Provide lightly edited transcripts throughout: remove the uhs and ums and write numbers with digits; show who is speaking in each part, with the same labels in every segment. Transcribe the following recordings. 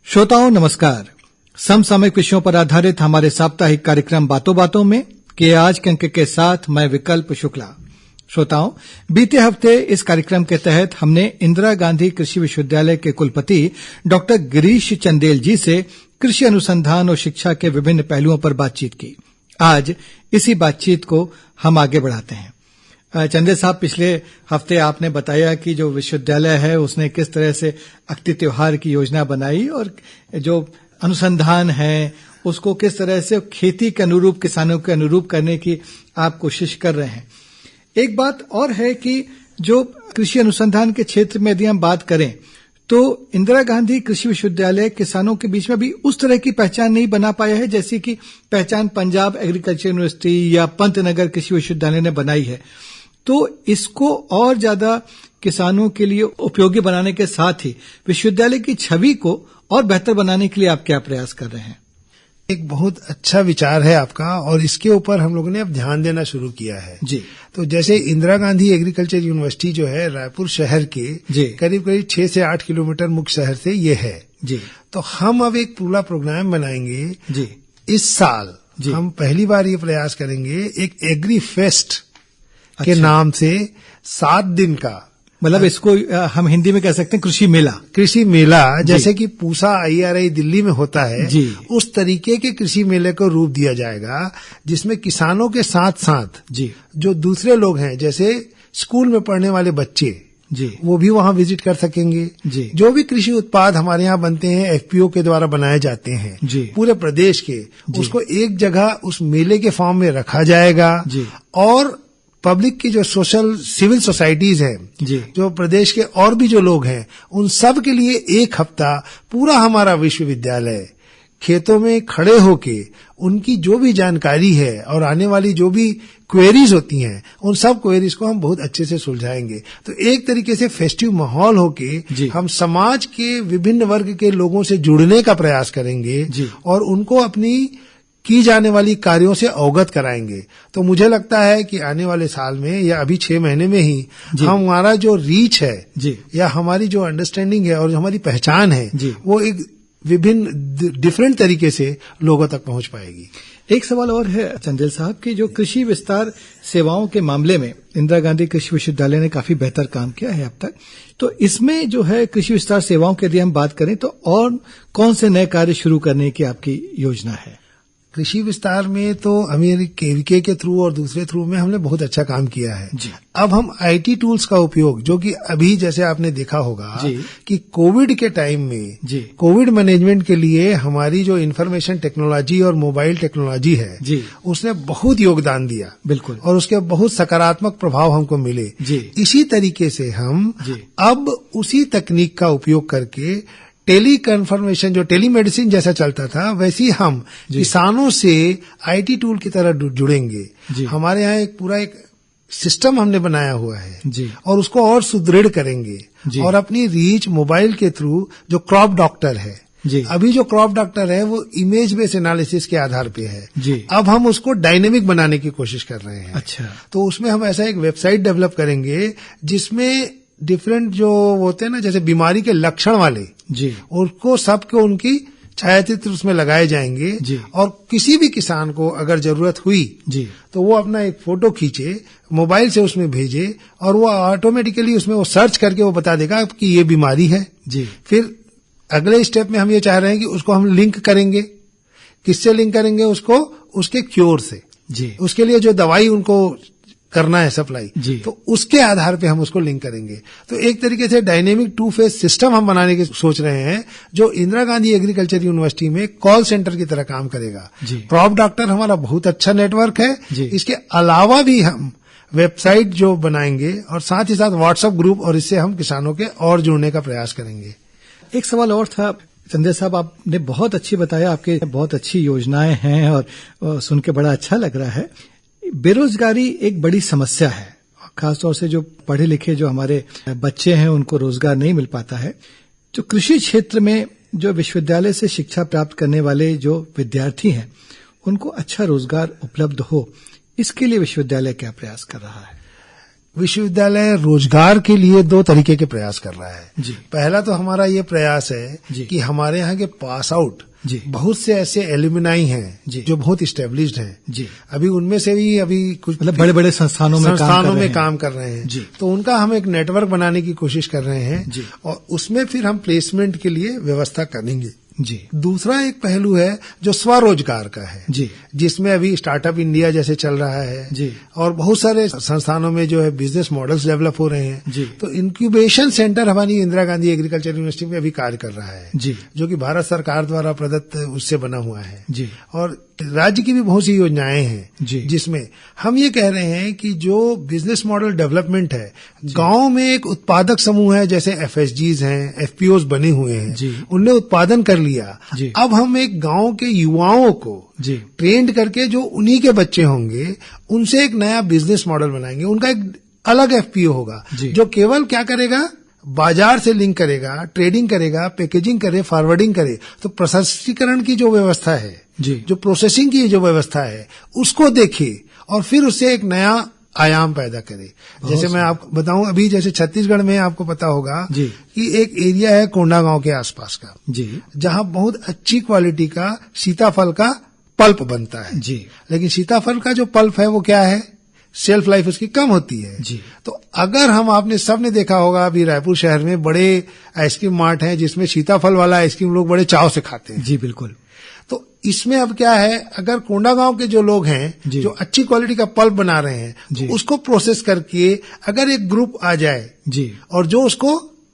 Speaker 1: श्रोताओं नमस्कार। समसामयिक विषयों पर आधारित हमारे साप्ताहिक कार्यक्रम बातों बातों में के आज के अंक के साथ मैं विकल्प शुक्ला। श्रोताओं, बीते हफ्ते इस कार्यक्रम के तहत हमने इंदिरा गांधी कृषि विश्वविद्यालय के कुलपति डॉक्टर गिरीश चंदेल जी से कृषि अनुसंधान और शिक्षा के विभिन्न पहलुओं पर बातचीत की। आज इसी बातचीत को हम आगे बढ़ाते हैं। चंदेल साहब, पिछले हफ्ते आपने बताया कि जो विश्वविद्यालय है उसने किस तरह से अक्ति त्योहार की योजना बनाई और जो अनुसंधान है उसको किस तरह से खेती के अनुरूप, किसानों के अनुरूप करने की आप कोशिश कर रहे हैं। एक बात और है कि जो कृषि अनुसंधान के क्षेत्र में यदि हम बात करें तो इंदिरा गांधी कृषि विश्वविद्यालय किसानों के बीच में भी उस तरह की पहचान नहीं बना पाया है जैसी कि पहचान पंजाब एग्रीकल्चर यूनिवर्सिटी या पंतनगर कृषि विश्वविद्यालय ने बनाई है। तो इसको और ज्यादा किसानों के लिए उपयोगी बनाने के साथ ही विश्वविद्यालय की छवि को और बेहतर बनाने के लिए आप क्या प्रयास कर रहे हैं?
Speaker 2: एक बहुत अच्छा विचार है आपका और इसके ऊपर हम लोगों ने अब ध्यान देना शुरू किया है जी। तो जैसे इंदिरा गांधी एग्रीकल्चर यूनिवर्सिटी जो है रायपुर शहर के करीब करीब 6 से 8 किलोमीटर मुख्य शहर से ये है जी। तो हम अब एक पूरा प्रोग्राम बनाएंगे जी। इस साल हम पहली बार ये प्रयास करेंगे एक एग्री फेस्ट के नाम से 7 दिन का,
Speaker 1: मतलब इसको हम हिंदी में कह सकते हैं कृषि मेला
Speaker 2: जैसे कि पूसा IRI दिल्ली में होता है जी। उस तरीके के कृषि मेले को रूप दिया जाएगा जिसमें किसानों के साथ साथ जी जो दूसरे लोग हैं जैसे स्कूल में पढ़ने वाले बच्चे जी वो भी वहां विजिट कर सकेंगे जी। जो भी कृषि उत्पाद हमारे यहाँ बनते हैं FPO के द्वारा बनाए जाते हैं जी। पूरे प्रदेश के उसको एक जगह उस मेले के फॉर्म में रखा जाएगा जी। और पब्लिक की जो सोशल सिविल सोसाइटीज हैं जो प्रदेश के और भी जो लोग हैं उन सब के लिए एक हफ्ता पूरा हमारा विश्वविद्यालय खेतों में खड़े होके उनकी जो भी जानकारी है और आने वाली जो भी क्वेरीज होती हैं उन सब क्वेरीज को हम बहुत अच्छे से सुलझाएंगे। तो एक तरीके से फेस्टिव माहौल होके हम समाज के विभिन्न वर्ग के लोगों से जुड़ने का प्रयास करेंगे और उनको अपनी की जाने वाली कार्यों से अवगत कराएंगे। तो मुझे लगता है कि आने वाले साल में या अभी 6 महीने में ही हमारा जो रीच है जी। या हमारी जो अंडरस्टैंडिंग है और जो हमारी पहचान है जी। वो एक विभिन्न डिफरेंट तरीके से लोगों तक पहुंच पाएगी।
Speaker 1: एक सवाल और है चंदेल साहब कि जो कृषि विस्तार सेवाओं के मामले में इंदिरा गांधी कृषि विश्वविद्यालय ने काफी बेहतर काम किया है अब तक, तो इसमें जो है कृषि विस्तार सेवाओं की यदि हम बात करें तो और कौन से नए कार्य शुरू करने की आपकी योजना है?
Speaker 2: कृषि विस्तार में तो हमें KVK के थ्रू और दूसरे थ्रू में हमने बहुत अच्छा काम किया है जी। अब हम IT टूल्स का उपयोग, जो कि अभी जैसे आपने देखा होगा कि कोविड के टाइम में कोविड मैनेजमेंट के लिए हमारी जो इंफॉर्मेशन टेक्नोलॉजी और मोबाइल टेक्नोलॉजी है जी। उसने बहुत योगदान दिया बिल्कुल और उसके बहुत सकारात्मक प्रभाव हमको मिले जी। इसी तरीके से हम अब उसी तकनीक का उपयोग करके टेली कन्फर्मेशन, जो टेली मेडिसिन जैसा चलता था वैसे ही हम किसानों से IT टूल की तरह जुड़ेंगे। हमारे यहाँ एक पूरा एक सिस्टम हमने बनाया हुआ है जी। और उसको और सुदृढ़ करेंगे और अपनी रीच मोबाइल के थ्रू जो क्रॉप डॉक्टर है जी। अभी जो क्रॉप डॉक्टर है वो इमेज बेस्ड एनालिसिस के आधार पे है जी। अब हम उसको डायनेमिक बनाने की कोशिश कर रहे हैं। अच्छा। तो उसमें हम ऐसा एक वेबसाइट डेवलप करेंगे जिसमें डिफरेंट जो होते हैं ना जैसे बीमारी के लक्षण वाले जी उनको सबको उनकी छायाचित्र उसमें लगाए जाएंगे जी। और किसी भी किसान को अगर जरूरत हुई जी तो वो अपना एक फोटो खींचे, मोबाइल से उसमें भेजे और वो ऑटोमेटिकली उसमें वो सर्च करके वो बता देगा कि ये बीमारी है जी। फिर अगले स्टेप में हम ये चाह रहे हैं कि उसको हम लिंक करेंगे। किससे लिंक करेंगे? उसको उसके क्योर से जी। उसके लिए जो दवाई उनको करना है सप्लाई तो उसके आधार पे हम उसको लिंक करेंगे। तो एक तरीके से डायनेमिक 2 फेज सिस्टम हम बनाने की सोच रहे हैं जो इंदिरा गांधी एग्रीकल्चर यूनिवर्सिटी में कॉल सेंटर की तरह काम करेगा। क्रॉप डॉक्टर हमारा बहुत अच्छा नेटवर्क है। इसके अलावा भी हम वेबसाइट जो बनाएंगे और साथ ही साथ व्हाट्सएप ग्रुप और इससे हम किसानों के और जुड़ने का प्रयास करेंगे।
Speaker 1: एक सवाल और था चंदेल साहब, आपने बहुत अच्छी बताया, आपके बहुत अच्छी योजनाएं हैं और सुन के बड़ा अच्छा लग रहा है। बेरोजगारी एक बड़ी समस्या है, खासतौर से जो पढ़े लिखे जो हमारे बच्चे हैं उनको रोजगार नहीं मिल पाता है। जो कृषि क्षेत्र में जो विश्वविद्यालय से शिक्षा प्राप्त करने वाले जो विद्यार्थी हैं उनको अच्छा रोजगार उपलब्ध हो, इसके लिए विश्वविद्यालय क्या प्रयास कर रहा है?
Speaker 2: विश्वविद्यालय रोजगार के लिए 2 तरीके के प्रयास कर रहा है।
Speaker 1: जी।
Speaker 2: पहला तो हमारा ये प्रयास है कि हमारे यहाँ के पास आउट बहुत से ऐसे एल्यूमिनाई हैं जो बहुत इस्टेब्लिश्ड हैं। अभी उनमें से भी अभी कुछ
Speaker 1: मतलब बड़े बड़े संस्थानों में
Speaker 2: काम कर रहे हैं। तो उनका हम एक नेटवर्क बनाने की कोशिश कर रहे हैं और उसमें फिर हम प्लेसमेंट के लिए व्यवस्था करेंगे।
Speaker 1: जी।
Speaker 2: दूसरा एक पहलू है जो स्वरोजगार का है, जिसमें अभी स्टार्टअप इंडिया जैसे चल रहा है और बहुत सारे संस्थानों में जो है बिजनेस मॉडल्स डेवलप हो रहे हैं। तो इंक्यूबेशन सेंटर हमारी इंदिरा गांधी एग्रीकल्चर यूनिवर्सिटी में अभी कार्य कर रहा है, जो कि भारत सरकार द्वारा प्रदत्त उससे बना हुआ है। और राज्य की भी बहुत सी योजनाएं हैं जिसमें हम ये कह रहे हैं कि जो बिजनेस मॉडल डेवलपमेंट है, गांव में एक उत्पादक समूह है, जैसे एफएसजीज हैं, एफपीओज बने हुए हैं, उनने उत्पादन कर लिया। अब हम एक गांव के युवाओं को ट्रेंड करके जो उन्हीं के बच्चे होंगे उनसे एक नया बिजनेस मॉडल बनाएंगे। उनका एक अलग एफपीओ होगा जो केवल क्या करेगा, बाजार से लिंक करेगा, ट्रेडिंग करेगा, पैकेजिंग करे, फॉरवर्डिंग करे। तो प्रसंस्करण की जो व्यवस्था है, जो प्रोसेसिंग की जो व्यवस्था है, उसको देखे और फिर उससे एक नया आयाम पैदा करे। जैसे मैं आपको बताऊं, अभी जैसे छत्तीसगढ़ में आपको पता होगा कि एक एरिया है कोंडागांव के आसपास का, जहां बहुत अच्छी क्वालिटी का सीताफल का पल्प बनता है। लेकिन सीताफल का जो पल्प है वो क्या है, शेल्फ लाइफ उसकी कम होती है। तो अगर आपने सबने देखा होगा, अभी रायपुर शहर में बड़े आइसक्रीम मार्ट हैं जिसमें सीताफल वाला आइसक्रीम लोग बड़े चाव से खाते हैं।
Speaker 1: बिल्कुल।
Speaker 2: तो इसमें अब क्या है, अगर कोंडागांव के जो लोग हैं जो अच्छी क्वालिटी का पल्प बना रहे हैं, उसको प्रोसेस करके अगर एक ग्रुप आ जाए और जो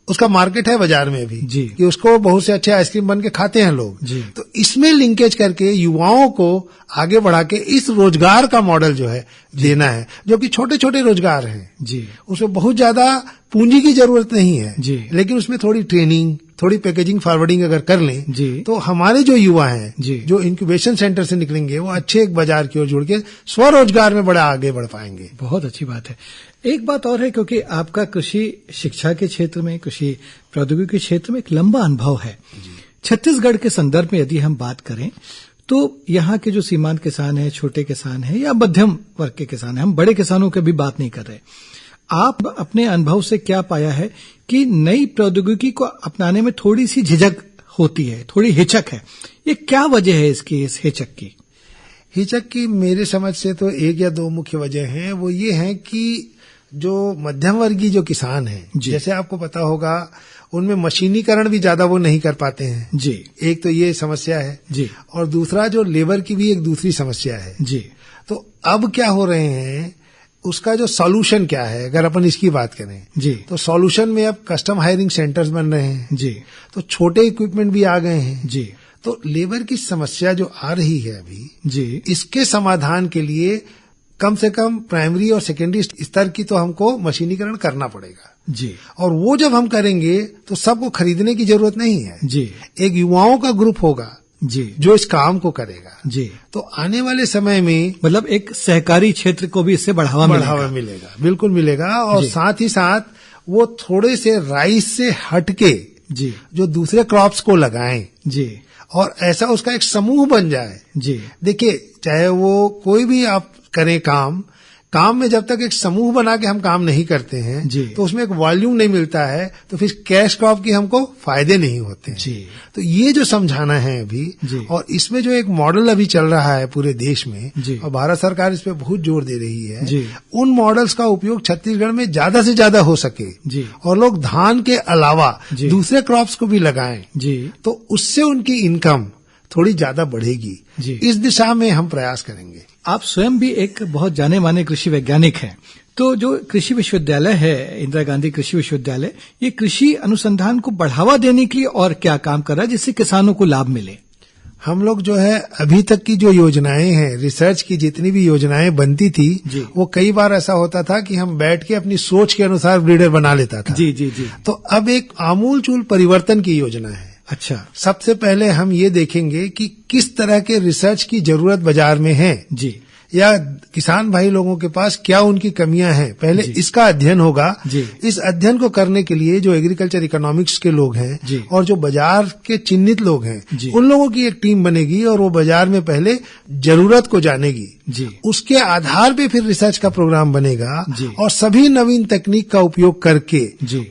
Speaker 2: उसका मार्केट है बाजार में भी कि उसको बहुत से अच्छे आइसक्रीम बन के खाते हैं लोग, तो इसमें लिंकेज करके युवाओं को आगे बढ़ा के इस रोजगार का मॉडल जो है देना है, जो कि छोटे छोटे रोजगार हैं। उसमें बहुत ज्यादा पूंजी की जरूरत नहीं है, लेकिन उसमें थोड़ी ट्रेनिंग, थोड़ी पैकेजिंग, फॉरवर्डिंग अगर कर लें तो हमारे जो युवा हैं जो इंक्यूबेशन सेंटर से निकलेंगे वो अच्छे एक बाजार की ओर जुड़ के स्वरोजगार में बड़ा आगे बढ़ पाएंगे।
Speaker 1: बहुत अच्छी बात है। एक बात और है, क्योंकि आपका कृषि शिक्षा के क्षेत्र में, कृषि प्रौद्योगिकी के क्षेत्र में एक लंबा अनुभव है। छत्तीसगढ़ के संदर्भ में यदि हम बात करें तो यहाँ के जो सीमांत किसान हैं, छोटे किसान हैं या मध्यम वर्ग के किसान हैं, हम बड़े किसानों की भी बात नहीं कर रहे, आप अपने अनुभव से क्या पाया है कि नई प्रौद्योगिकी को अपनाने में थोड़ी सी झिझक होती है, थोड़ी हिचक है, ये क्या वजह है इसकी, इस हिचक की?
Speaker 2: हिचक की मेरे समझ से तो 1 या 2 मुख्य वजह हैं। वो ये है कि जो मध्यम वर्गीय जो किसान हैं, जैसे आपको पता होगा, उनमें मशीनीकरण भी ज्यादा वो नहीं कर पाते हैं। एक तो ये समस्या है और दूसरा जो लेबर की भी एक दूसरी समस्या है। तो अब क्या हो रहे हैं, उसका जो सॉल्यूशन क्या है, अगर अपन इसकी बात करें तो सॉल्यूशन में अब कस्टम हायरिंग सेंटर्स बन रहे हैं। तो छोटे इक्विपमेंट भी आ गए हैं। तो लेबर की समस्या जो आ रही है अभी, इसके समाधान के लिए कम से कम प्राइमरी और सेकेंडरी स्तर की तो हमको मशीनीकरण करना पड़ेगा। और वो जब हम करेंगे तो सबको खरीदने की जरूरत नहीं है। एक युवाओं का ग्रुप होगा जो इस काम को करेगा। तो आने वाले समय में
Speaker 1: मतलब एक सहकारी क्षेत्र को भी इससे बढ़ावा
Speaker 2: मिलेगा। बिल्कुल मिलेगा। और साथ ही साथ वो थोड़े से राइस से हटके जो दूसरे क्रॉप्स को लगाएं और ऐसा उसका एक समूह बन जाए। देखिए, चाहे वो कोई भी आप करें काम में जब तक एक समूह बना के हम काम नहीं करते हैं तो उसमें एक वॉल्यूम नहीं मिलता है, तो फिर कैश क्रॉप की हमको फायदे नहीं होते हैं। तो ये जो समझाना है अभी, और इसमें जो एक मॉडल अभी चल रहा है पूरे देश में और भारत सरकार इस पे बहुत जोर दे रही है, उन मॉडल्स का उपयोग छत्तीसगढ़ में ज्यादा से ज्यादा हो सके और लोग धान के अलावा दूसरे क्रॉप्स को भी लगाएं, तो उससे उनकी इनकम थोड़ी ज्यादा बढ़ेगी। इस दिशा में हम प्रयास करेंगे।
Speaker 1: आप स्वयं भी एक बहुत जाने माने कृषि वैज्ञानिक हैं, तो जो कृषि विश्वविद्यालय है, इंदिरा गांधी कृषि विश्वविद्यालय, ये कृषि अनुसंधान को बढ़ावा देने के लिए और क्या काम कर रहा है जिससे किसानों को लाभ मिले?
Speaker 2: हम लोग जो है अभी तक की जो योजनाएं हैं, रिसर्च की जितनी भी योजनाएं बनती थी, वो कई बार ऐसा होता था कि हम बैठ के अपनी सोच के अनुसार ब्रीडर बना लेता था। तो अब एक आमूलचूल परिवर्तन की योजना है।
Speaker 1: अच्छा,
Speaker 2: सबसे पहले हम ये देखेंगे कि किस तरह के रिसर्च की जरूरत बाजार में है। या किसान भाई लोगों के पास क्या उनकी कमियां हैं, पहले इसका अध्ययन होगा। इस अध्ययन को करने के लिए जो एग्रीकल्चर इकोनॉमिक्स के लोग हैं और जो बाजार के चिन्हित लोग हैं, उन लोगों की एक टीम बनेगी और वो बाजार में पहले जरूरत को जानेगी। उसके आधार पे फिर रिसर्च का प्रोग्राम बनेगा और सभी नवीन तकनीक का उपयोग करके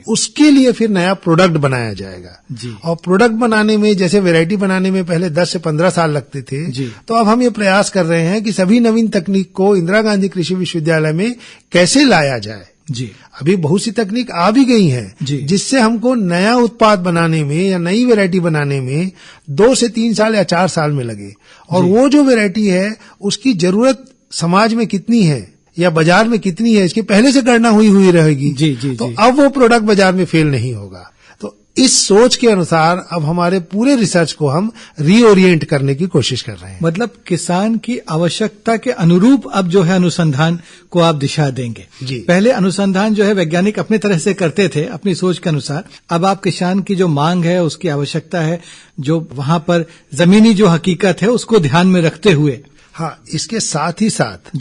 Speaker 2: उसके लिए फिर नया प्रोडक्ट बनाया जाएगा। और प्रोडक्ट बनाने में, जैसे वैरायटी बनाने में पहले 10 से 15 साल लगते थे, तो अब हम ये प्रयास कर रहे हैं कि सभी नवीन तकनीक को इंदिरा गांधी कृषि विश्वविद्यालय में कैसे लाया जाए। अभी बहुत सी तकनीक आ भी गई हैं जिससे हमको नया उत्पाद बनाने में या नई वैरायटी बनाने में 2 से 3 साल या 4 साल में लगे। और वो जो वैरायटी है उसकी जरूरत समाज में कितनी है या बाजार में कितनी है, इसकी पहले से गणना हुई रहेगी। तो अब वो प्रोडक्ट बाजार में फेल नहीं होगा। तो इस सोच के अनुसार अब हमारे पूरे रिसर्च को हम रीओरिएंट करने की कोशिश कर रहे हैं।
Speaker 1: मतलब किसान की आवश्यकता के अनुरूप अब जो है अनुसंधान को आप दिशा देंगे। पहले अनुसंधान जो है वैज्ञानिक अपने तरह से करते थे अपनी सोच के अनुसार, अब आप किसान की जो मांग है, उसकी आवश्यकता है, जो वहां पर जमीनी जो हकीकत है उसको ध्यान में रखते हुए।
Speaker 2: हाँ, इसके साथ ही साथ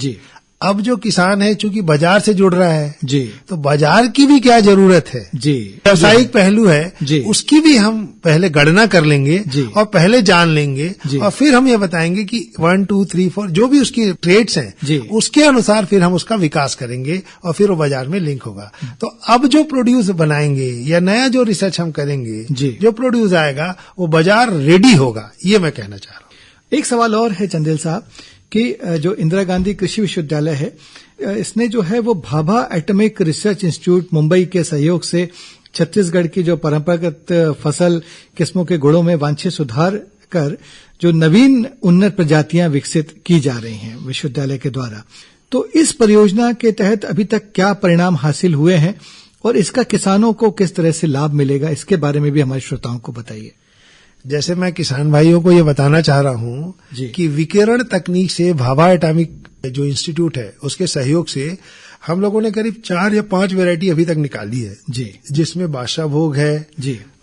Speaker 2: अब जो किसान है चूंकि बाजार से जुड़ रहा है तो बाजार की भी क्या जरूरत है, व्यावसायिक पहलू है, उसकी भी हम पहले गणना कर लेंगे और पहले जान लेंगे और फिर हम ये बताएंगे कि 1, 2, 3, 4 जो भी उसकी ट्रेड्स हैं उसके अनुसार फिर हम उसका विकास करेंगे और फिर वो बाजार में लिंक होगा। तो अब जो प्रोड्यूस बनाएंगे या नया जो रिसर्च हम करेंगे, जो प्रोड्यूस आएगा वो बाजार रेडी होगा, ये मैं कहना चाह रहा हूँ।
Speaker 1: एक सवाल और है चंदेल साहब कि जो इंदिरा गांधी कृषि विश्वविद्यालय है, इसने जो है वो Bhabha atomic research institute Mumbai के सहयोग से छत्तीसगढ़ की जो परंपरागत फसल किस्मों के गुणों में वांछित सुधार कर जो नवीन उन्नत प्रजातियां विकसित की जा रही हैं विश्वविद्यालय के द्वारा, तो इस परियोजना के तहत अभी तक क्या परिणाम हासिल हुए हैं और इसका किसानों को किस तरह से लाभ मिलेगा, इसके बारे में भी हमारे श्रोताओं को बताइए।
Speaker 2: जैसे मैं किसान भाइयों को ये बताना चाह रहा हूँ कि विकिरण तकनीक से भाभा एटॉमिक जो इंस्टीट्यूट है उसके सहयोग से हम लोगों ने करीब 4 या 5 वैरायटी अभी तक निकाली है जिसमें बादशाह भोग है,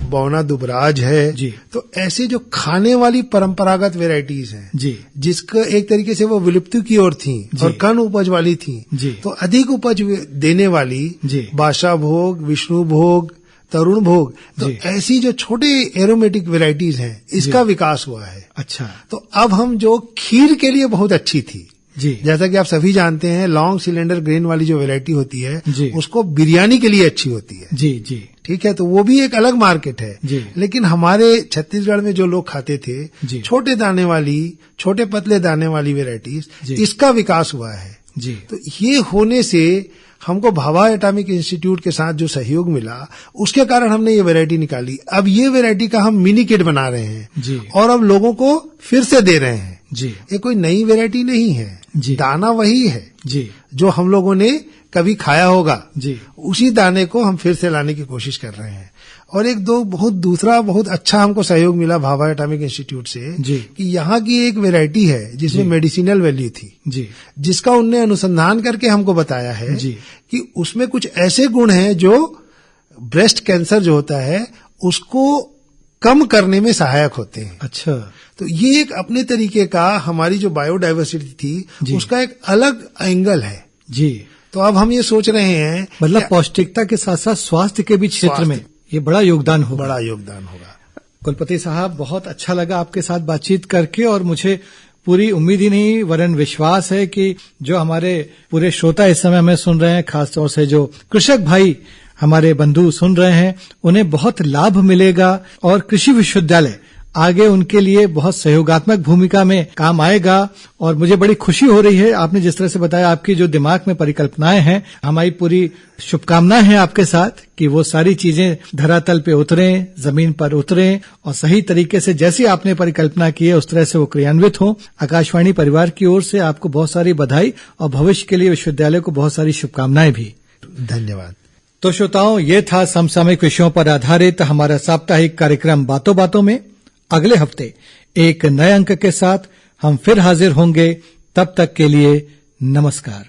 Speaker 2: बौना दुबराज है। तो ऐसे जो खाने वाली परंपरागत वैरायटीज हैं जिसका एक तरीके से वो विलुप्ति की ओर थी और कम उपज वाली थी, तो अधिक उपज देने वाली बादशाह भोग, विष्णु भोग, तरुण भोग, तो ऐसी जो छोटे एरोमेटिक वैरायटीज हैं इसका विकास हुआ है।
Speaker 1: अच्छा, तो
Speaker 2: अब हम जो खीर के लिए बहुत अच्छी थी, जैसा कि आप सभी जानते हैं लॉन्ग सिलेंडर ग्रेन वाली जो वैरायटी होती है उसको बिरयानी के लिए अच्छी होती है। ठीक है, तो वो भी एक अलग मार्केट है। लेकिन हमारे छत्तीसगढ़ में जो लोग खाते थे छोटे दाने वाली, छोटे पतले दाने वाली वैरायटीज, इसका विकास हुआ है। तो ये होने से हमको भाभा एटॉमिक इंस्टीट्यूट के साथ जो सहयोग मिला उसके कारण हमने ये वैरायटी निकाली। अब ये वैरायटी का हम मिनी किट बना रहे हैं और अब लोगों को फिर से दे रहे हैं। ये कोई नई वैरायटी नहीं है, दाना वही है जो हम लोगों ने कभी खाया होगा, उसी दाने को हम फिर से लाने की कोशिश कर रहे हैं। और दूसरा बहुत अच्छा हमको सहयोग मिला भाभा एटॉमिक इंस्टीट्यूट से कि यहाँ की एक वैरायटी है जिसमें मेडिसिनल वैल्यू थी, जिसका उनने अनुसंधान करके हमको बताया है कि उसमें कुछ ऐसे गुण हैं जो ब्रेस्ट कैंसर जो होता है उसको कम करने में सहायक होते हैं।
Speaker 1: अच्छा,
Speaker 2: तो ये एक अपने तरीके का हमारी जो बायोडाइवर्सिटी थी उसका एक अलग एंगल है। तो अब हम ये सोच रहे हैं,
Speaker 1: मतलब पौष्टिकता के साथ साथ स्वास्थ्य के भी क्षेत्र में ये बड़ा योगदान होगा। कुलपति साहब, बहुत अच्छा लगा आपके साथ बातचीत करके और मुझे पूरी उम्मीद ही नहीं वरन विश्वास है कि जो हमारे पूरे श्रोता इस समय हमें सुन रहे हैं, खासतौर से जो कृषक भाई हमारे बंधु सुन रहे हैं, उन्हें बहुत लाभ मिलेगा और कृषि विश्वविद्यालय आगे उनके लिए बहुत सहयोगात्मक भूमिका में काम आएगा। और मुझे बड़ी खुशी हो रही है, आपने जिस तरह से बताया आपकी जो दिमाग में परिकल्पनाएं हैं, हमारी पूरी शुभकामनाएं हैं आपके साथ कि वो सारी चीजें धरातल पे उतरें, जमीन पर उतरें और सही तरीके से जैसी आपने परिकल्पना की है उस तरह से वो क्रियान्वित हो। आकाशवाणी परिवार की ओर से आपको बहुत सारी बधाई और भविष्य के लिए विश्वविद्यालय को बहुत सारी शुभकामनाएं भी।
Speaker 2: धन्यवाद।
Speaker 1: तो श्रोताओं, ये था समसामयिक विषयों पर आधारित हमारा साप्ताहिक कार्यक्रम बातों बातों में। अगले हफ्ते एक नए अंक के साथ हम फिर हाजिर होंगे। तब तक के लिए नमस्कार।